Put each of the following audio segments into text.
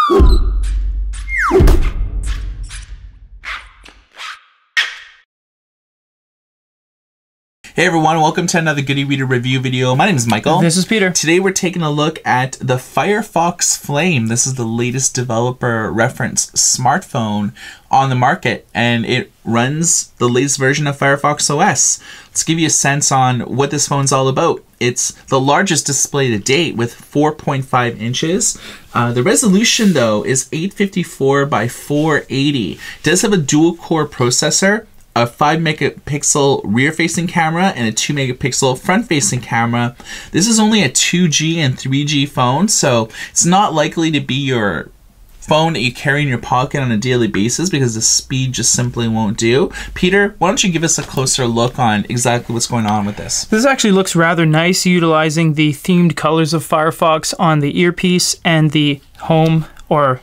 Hey everyone, welcome to another Goody Reader review video. My name is Michael. This is Peter. Today we're taking a look at the Firefox Flame. This is the latest developer reference smartphone on the market, and it runs the latest version of Firefox OS. Let's give you a sense on what this phone's all about. It's the largest display to date with 4.5 inches. The resolution though is 854 by 480. It does have a dual core processor, a 5 megapixel rear facing camera, and a 2 megapixel front facing camera. This is only a 2G and 3G phone, so it's not likely to be your phone that you carry in your pocket on a daily basis because the speed just simply won't do. Peter, why don't you give us a closer look on exactly what's going on with this? This actually looks rather nice, utilizing the themed colors of Firefox on the earpiece and the home, or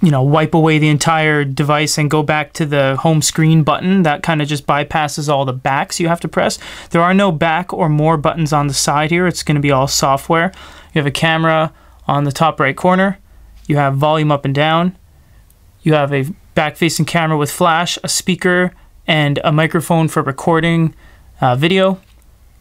wipe away the entire device and go back to the home screen button. That kind of just bypasses all the backs you have to press. There are no back or more buttons on the side here. It's going to be all software. You have a camera on the top right corner. You have volume up and down. You have a back-facing camera with flash, a speaker, and a microphone for recording video.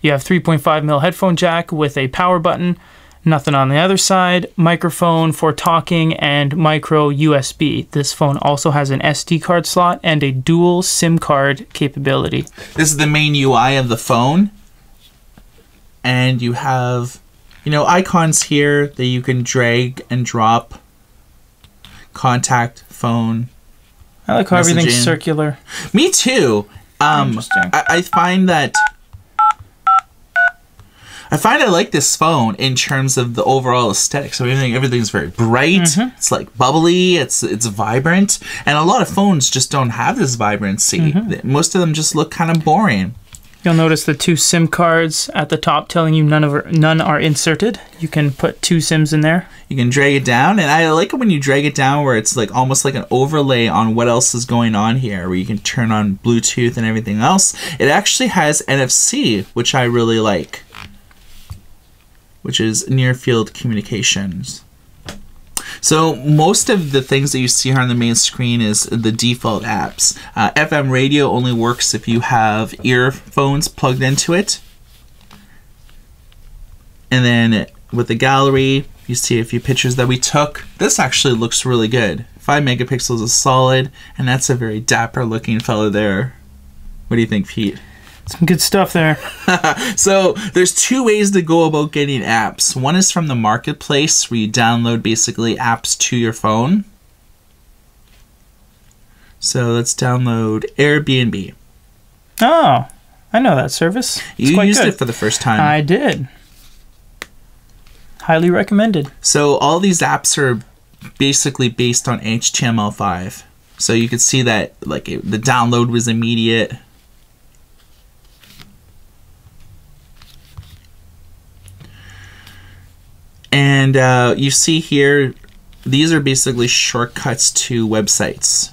You have 3.5mm headphone jack with a power button. Nothing on the other side. Microphone for talking and micro USB. This phone also has an SD card slot and a dual SIM card capability. This is the main UI of the phone. And you have, icons here that you can drag and drop. Contact, phone. I like how messaging. Everything's circular. Me too. I find I like this phone in terms of the overall aesthetic. So everything's very bright. It's like bubbly. It's vibrant, and a lot of phones just don't have this vibrancy. Most of them just look kind of boring. You'll notice the 2 SIM cards at the top telling you none are inserted. You can put 2 SIMs in there. You can drag it down, and I like it when you drag it down where it's like almost like an overlay on what else is going on here, where you can turn on Bluetooth and everything else. It actually has NFC, which I really like, which is near field communications. So most of the things that you see here on the main screen is the default apps. FM radio only works if you have earphones plugged into it. And then with the gallery, you see a few pictures that we took. This actually looks really good. 5 megapixels is solid, and that's a very dapper looking fellow there. What do you think, Pete? Some good stuff there. So there's 2 ways to go about getting apps. One is from the marketplace, where you download basically apps to your phone. So let's download Airbnb. Oh, I know that service. It's You used good. it for the first time. I did. Highly recommended. So all these apps are basically based on HTML5. So you could see that the download was immediate. And you see here, these are basically shortcuts to websites.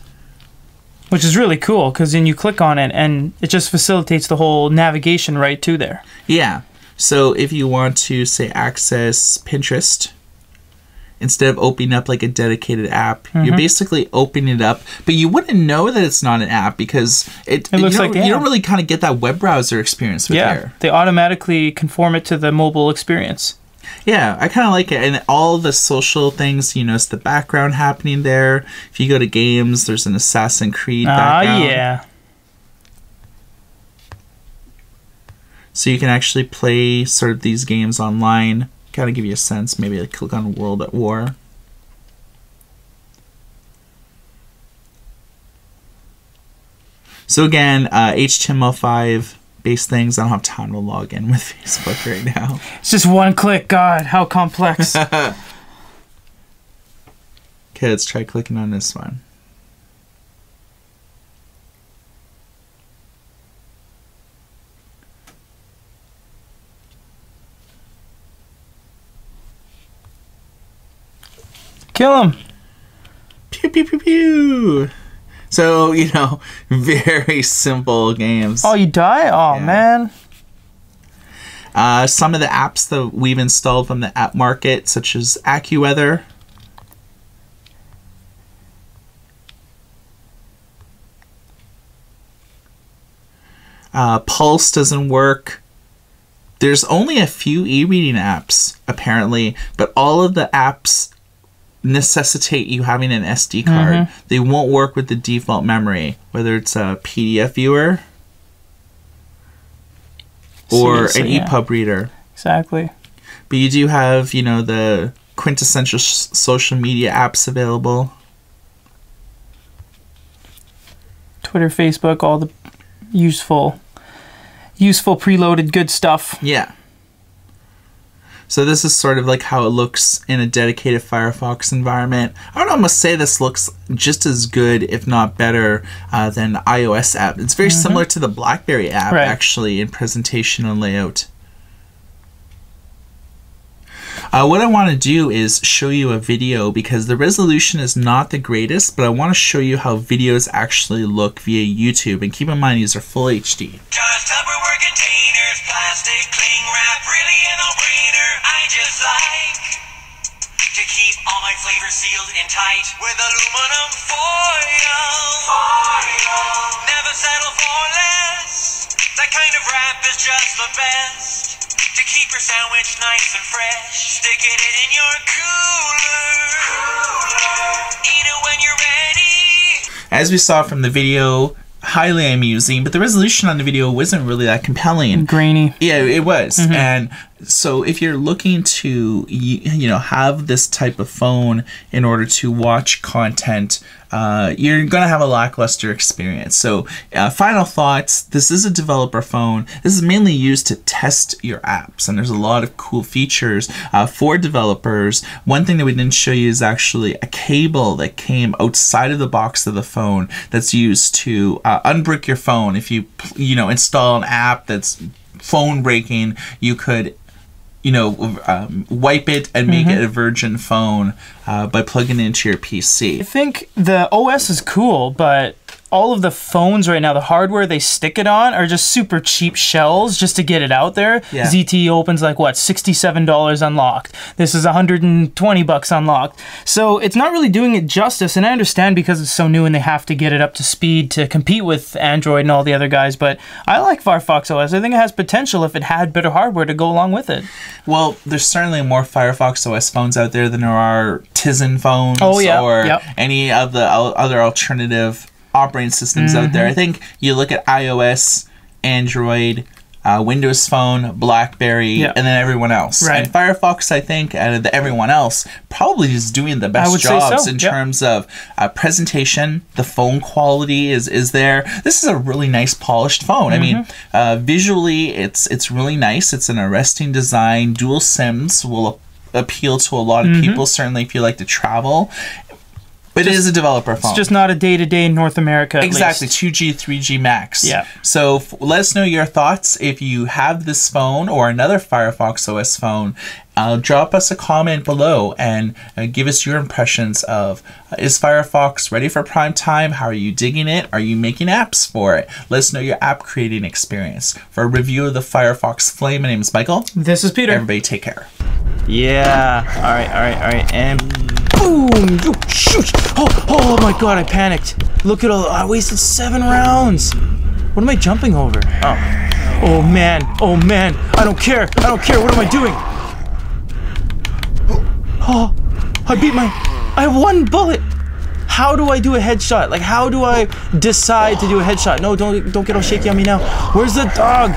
Which is really cool, because then you click on it and it just facilitates the whole navigation right to there. Yeah. So if you want to, say, access Pinterest, instead of opening up like a dedicated app, you're basically opening it up. But you wouldn't know that it's not an app because it looks like you don't really kind of get that web browser experience with there. They automatically conform it to the mobile experience. Yeah, I kind of like it. And all the social things, you notice the background happening there. If you go to games, there's an Assassin's Creed background. Yeah. So you can actually play sort of these games online. Kind of give you a sense. Maybe like click on World at War. So again, HTML5 based things. I don't have time to log in with Facebook right now. It's just one click. God, how complex. Okay, let's try clicking on this one. Kill him. Pew, pew, pew, pew. So, you know, very simple games. Oh, you die? Oh, yeah. Man. Some of the apps that we've installed from the app market, such as AccuWeather. Pulse doesn't work. There's only a few e-reading apps, apparently, but all of the apps necessitate you having an SD card. They won't work with the default memory, whether it's a PDF viewer or an EPUB reader. Exactly. But you do have, you know, the quintessential social media apps available. Twitter, Facebook, all the useful preloaded good stuff. Yeah. So this is sort of like how it looks in a dedicated Firefox environment. I would almost say this looks just as good, if not better, than the iOS app. It's very similar to the BlackBerry app, actually, in presentation and layout. What I want to do is show you a video because the resolution is not the greatest, but I want to show you how videos actually look via YouTube. And keep in mind, these are full HD. Tupperware containers, plastic, cling wrap, really a no-brainer. I just like to keep all my flavors sealed and tight with aluminum foil. Never settle for less. That kind of wrap is just the best. To keep your sandwich nice and fresh, stick it in your cooler. Eat it when you're ready. As we saw from the video, highly amusing, but the resolution on the video wasn't really that compelling. Grainy. Yeah, it was. And so if you're looking to, you know, have this type of phone in order to watch content, you're going to have a lackluster experience. So final thoughts, this is a developer phone. This is mainly used to test your apps, and there's a lot of cool features for developers. One thing that we didn't show you is actually a cable that came outside of the box of the phone that's used to unbrick your phone. If you install an app that's phone breaking, you could wipe it and make it a virgin phone by plugging it into your PC. I think the OS is cool, but all of the phones right now, the hardware they stick it on are just super cheap shells just to get it out there. Yeah. ZTE opens like, what, $67 unlocked. This is $120 unlocked. So it's not really doing it justice, and I understand because it's so new and they have to get it up to speed to compete with Android and all the other guys, but I like Firefox OS. I think it has potential if it had better hardware to go along with it. Well, there's certainly more Firefox OS phones out there than there are Tizen phones or any of the other alternative operating systems out there. I think you look at iOS, Android, Windows Phone, BlackBerry, and then everyone else. And Firefox, I think, out of everyone else, probably is doing the best jobs in terms of presentation. The phone quality is there. This is a really nice polished phone. I mean, visually, it's really nice. It's an arresting design. Dual SIMs will appeal to a lot of people, certainly if you like to travel. But it is a developer phone. It's just not a day-to-day in North America, exactly, 2G, 3G max. Yeah. So let us know your thoughts. If you have this phone or another Firefox OS phone, drop us a comment below and give us your impressions of, is Firefox ready for prime time? How are you digging it? Are you making apps for it? Let us know your app creating experience. For a review of the Firefox Flame, my name is Michael. This is Peter. Everybody take care. Yeah. All right. And boom. Shoot. Oh my God, I panicked. Look at all, I wasted 7 rounds. What am I jumping over? Oh man. I don't care. What am I doing? Oh, I have 1 bullet. How do I do a headshot? Like, how do I decide to do a headshot? No, don't get all shaky on me now. Where's the dog?